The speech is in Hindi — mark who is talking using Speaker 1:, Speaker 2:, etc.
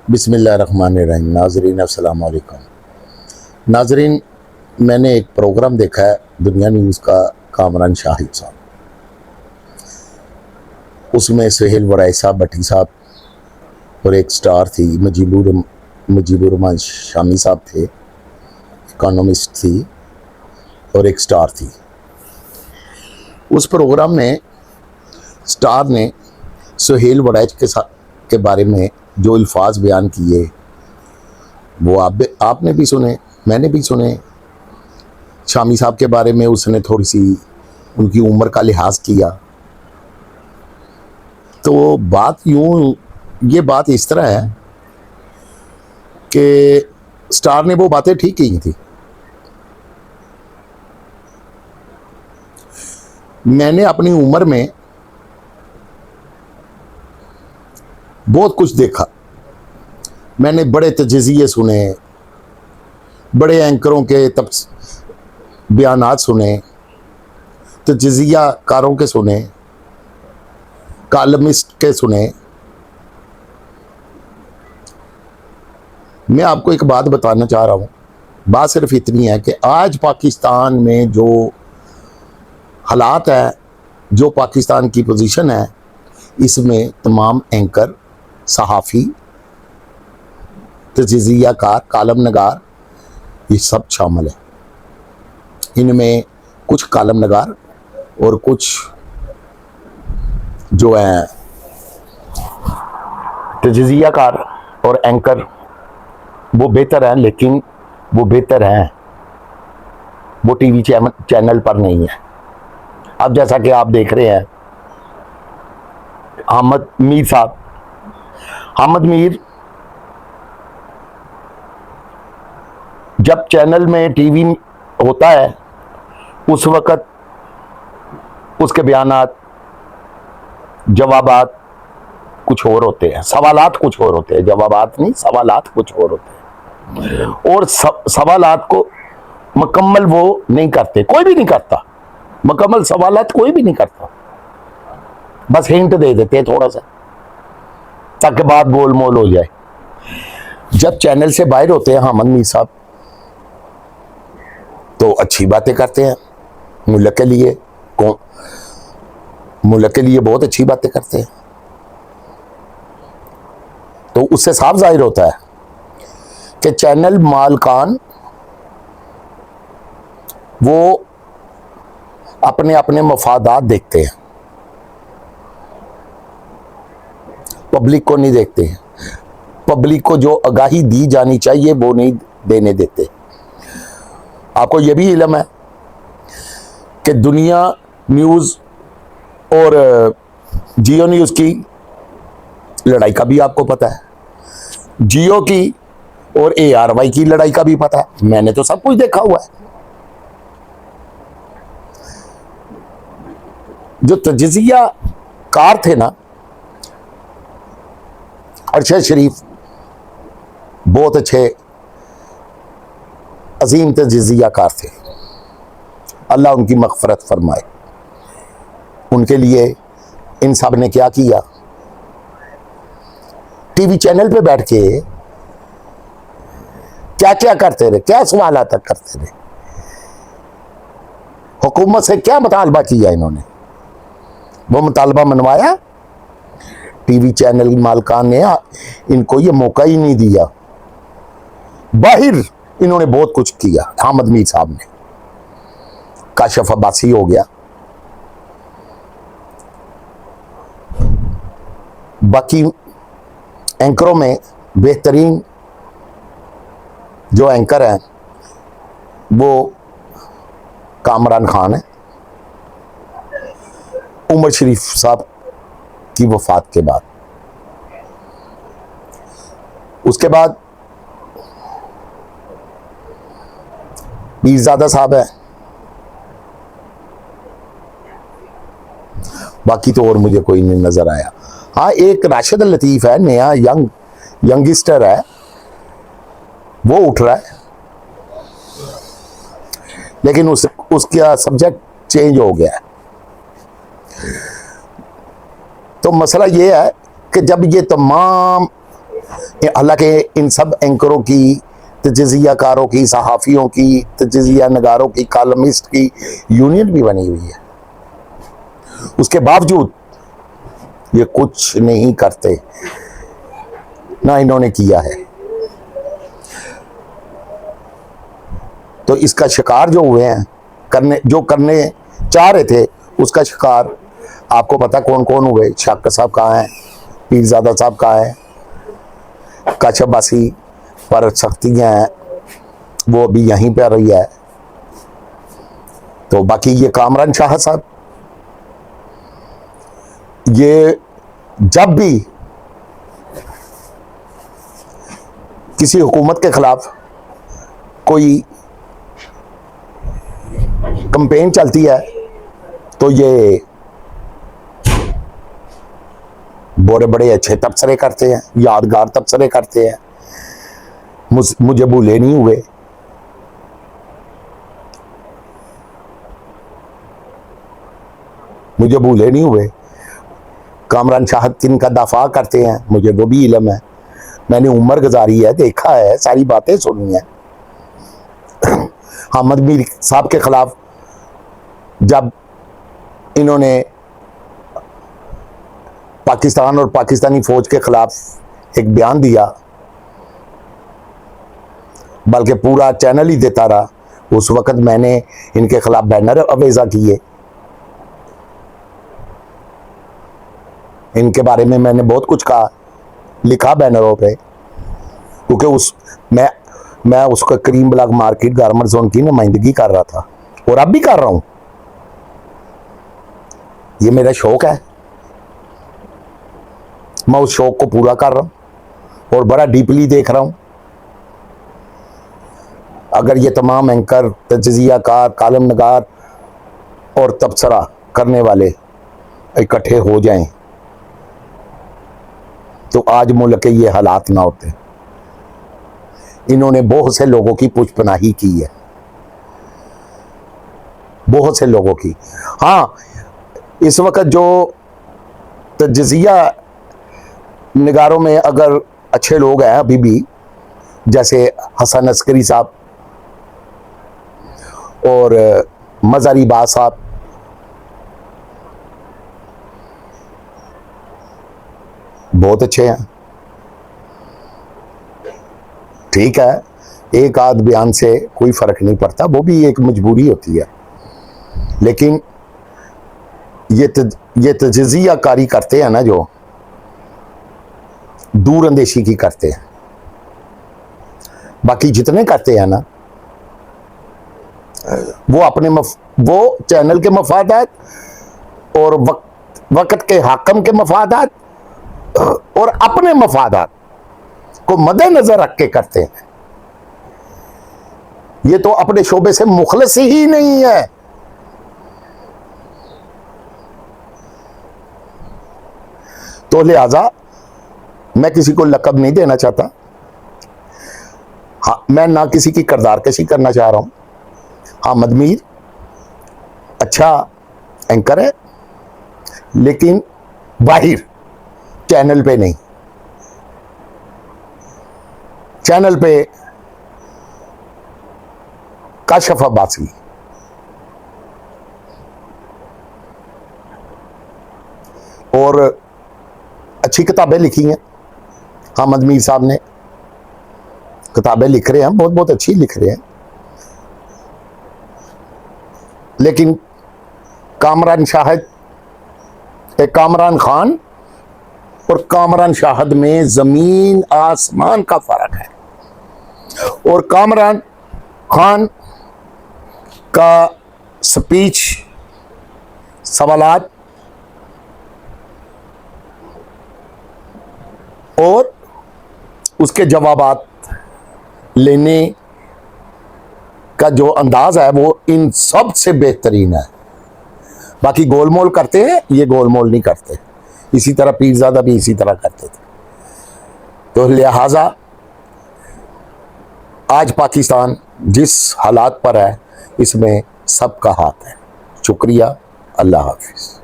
Speaker 1: बिस्मिल्लाहिर्रहमानिर्रहीम। नाजरीन अस्सलाम वालेकुम। नाजरीन, मैंने एक प्रोग्राम देखा है दुनिया न्यूज़ का, कामरान शाहिद साहब, उसमें सुहेल वराई साहब, भट्टी साहब और एक स्टार थी मुजीबुर रहमान शामी साहब थे, इकोनॉमिस्ट थी, और एक स्टार थी। उस प्रोग्राम में स्टार ने सुहेल वराई के बारे में जो अल्फाज बयान किए वो आपने भी सुने, मैंने भी सुने। शामी साहब के बारे में उसने थोड़ी सी उनकी उम्र का लिहाज किया। तो ये बात इस तरह है कि स्टार ने वो बातें ठीक की थी। मैंने अपनी उम्र में बहुत कुछ देखा। मैंने बड़े तजज़िये सुने, बड़े एंकरों के बयानात सुने, तजज़िया कारों के सुने, कॉलमिस्ट के सुने। मैं आपको एक बात बताना चाह रहा हूँ। बात सिर्फ इतनी है कि आज पाकिस्तान में जो हालात है, जो पाकिस्तान की पोजीशन है, इसमें तमाम एंकर, सहाफ़ी, तजज़िया कार, कालम नगार, ये सब शामिल है। इनमें कुछ कालम नगार और कुछ जो हैं तजज़िया कार और एंकर, वो बेहतर हैं, लेकिन वो बेहतर हैं, वो टीवी चैनल पर नहीं है। अब जैसा कि आप देख रहे हैं, अहमद मीर साहब, अहमद मीर जब चैनल में टीवी होता है उस वक़्त उसके बयानात, जवाबात कुछ और होते हैं, सवालात कुछ और होते हैं, जवाबात नहीं, सवालात कुछ और होते हैं। और सवालात को मुकम्मल वो नहीं करते, कोई भी नहीं करता, मुकम्मल सवालात कोई भी नहीं करता, बस हिंट दे देते हैं थोड़ा सा ताकि बात गोलमोल हो जाए। जब चैनल से बाहर होते हैं अहमद मीर साहब, तो अच्छी बातें करते हैं, मुल्क के लिए बहुत अच्छी बातें करते हैं। तो उससे साफ जाहिर होता है कि चैनल मालकान वो अपने अपने मफादात देखते हैं, पब्लिक को नहीं देखते हैं। पब्लिक को जो आगाही दी जानी चाहिए वो नहीं देने देते। आपको यह भी इल्म है कि दुनिया न्यूज़ और जियो न्यूज़ की लड़ाई का भी आपको पता है, जियो की और ARY की लड़ाई का भी पता है। मैंने तो सब कुछ देखा हुआ है। जो तजज़िया कार थे ना, अरशद शरीफ बहुत अच्छे अजीम तजज़िया कार थे, अल्लाह उनकी मग़फ़रत फरमाए। उनके लिए इन सब ने क्या किया, टीवी चैनल पे बैठ के क्या क्या करते रहे, क्या सवाल तक करते रहे, हुकूमत से क्या मुतालबा किया इन्होंने, वो मुतालबा मनवाया। टीवी चैनल मालकान ने इनको ये मौका ही नहीं दिया। बाहर इन्होंने बहुत कुछ किया। अहमद मीर साहब ने, काशिफ अब्बासी हो गया, बाकी एंकरों में बेहतरीन जो एंकर हैं वो कामरान खान है। उमर शरीफ साहब की वफात के बाद, उसके बाद पीरजादा साहब है, बाकी तो और मुझे कोई नहीं नजर आया। हाँ, एक राशिद लतीफ़ है, नया यंगस्टर है, वो उठ रहा है, लेकिन उसका सब्जेक्ट चेंज हो गया है। तो मसला ये है कि जब ये तमाम हालांकि इन सब एंकरों की, तजज़ियाकारों की, सहाफ़ियों की, तजज़िया नगारों की, कॉलमिस्ट की यूनियन भी बनी हुई है, उसके बावजूद ये कुछ नहीं करते, ना इन्होंने किया है। तो इसका शिकार जो हुए हैं, जो करने चाह रहे थे, उसका शिकार आपको पता कौन कौन हुए। शाकर साहब कहाँ हैं, पीरजादा साहब कहाँ हैं, काशाबासी पर सख्तियाँ हैं, वो अभी यहीं पर रही है। तो बाकी ये कामरान शाह साहब, ये जब भी किसी हुकूमत के खिलाफ कोई कैंपेन चलती है तो ये बड़े बड़े अच्छे तबसरे करते हैं, यादगार तबसरे करते हैं। मुझे भूले नहीं हुए, मुझे भूले नहीं हुए। कामरान शाह किन का दफा करते हैं मुझे वो भी इल्म है, मैंने उम्र गुजारी है, देखा है, सारी बातें सुनी है। हामिद मीर साहब के खिलाफ जब इन्होंने पाकिस्तान और पाकिस्तानी फौज के खिलाफ एक बयान दिया, बल्कि पूरा चैनल ही देता रहा, उस वक्त मैंने इनके खिलाफ बैनर अवेजा किए, इनके बारे में मैंने बहुत कुछ कहा, लिखा बैनरों पे, क्योंकि मैं उसका करीम ब्लॉक मार्केट गारमेंट जोन की नुमाइंदगी कर रहा था और अब भी कर रहा हूं। ये मेरा शौक है, मैं उस शौक को पूरा कर रहा हूं और बड़ा डीपली देख रहा हूं। अगर ये तमाम एंकर, तजज़ियाकार, कालम नगार और तबसरा करने वाले इकट्ठे हो जाएं तो आज मुल्क के ये हालात ना होते। इन्होंने बहुत से लोगों की पुष्पनाही की है, बहुत से लोगों की। हाँ, इस वक्त जो तजज़िया निगारों में अगर अच्छे लोग हैं अभी भी, जैसे हसन अस्करी साहब और मज़ारी बाज साहब, बहुत अच्छे हैं। ठीक है, एक आध बयान से कोई फर्क नहीं पड़ता, वो भी एक मजबूरी होती है, लेकिन ये तजज़िया कारी करते हैं ना, जो दूर अंदेशी की करते हैं। बाकी जितने करते हैं ना, वो अपने वो चैनल के मफादात और वक्त के हाकम के मफादात और अपने मफादात को मद्देनजर रख के करते हैं। ये तो अपने शोबे से मुखलिस ही नहीं है। तो लिहाजा मैं किसी को लकब नहीं देना चाहता। हाँ, मैं ना किसी की किरदार कशी करना चाह रहा हूं। हामिद मीर अच्छा एंकर है, लेकिन बाहर चैनल पे नहीं। चैनल पे काशफ अब्बासी, और अच्छी किताबें लिखी हैं हामिद मीर साहब ने, किताबें लिख रहे हैं, बहुत बहुत अच्छी लिख रहे हैं। लेकिन कामरान शाहिद, कामरान खान और कामरान शाहिद में जमीन आसमान का फर्क है। और कामरान खान का स्पीच, सवालात और उसके जवाबात लेने का जो अंदाज है वो इन सब से बेहतरीन है। बाकी गोलमोल करते हैं, ये गोलमोल नहीं करते। इसी तरह पीरजादा भी इसी तरह करते थे। तो लिहाजा आज पाकिस्तान जिस हालात पर है, इसमें सबका हाथ है। शुक्रिया, अल्लाह हाफिज।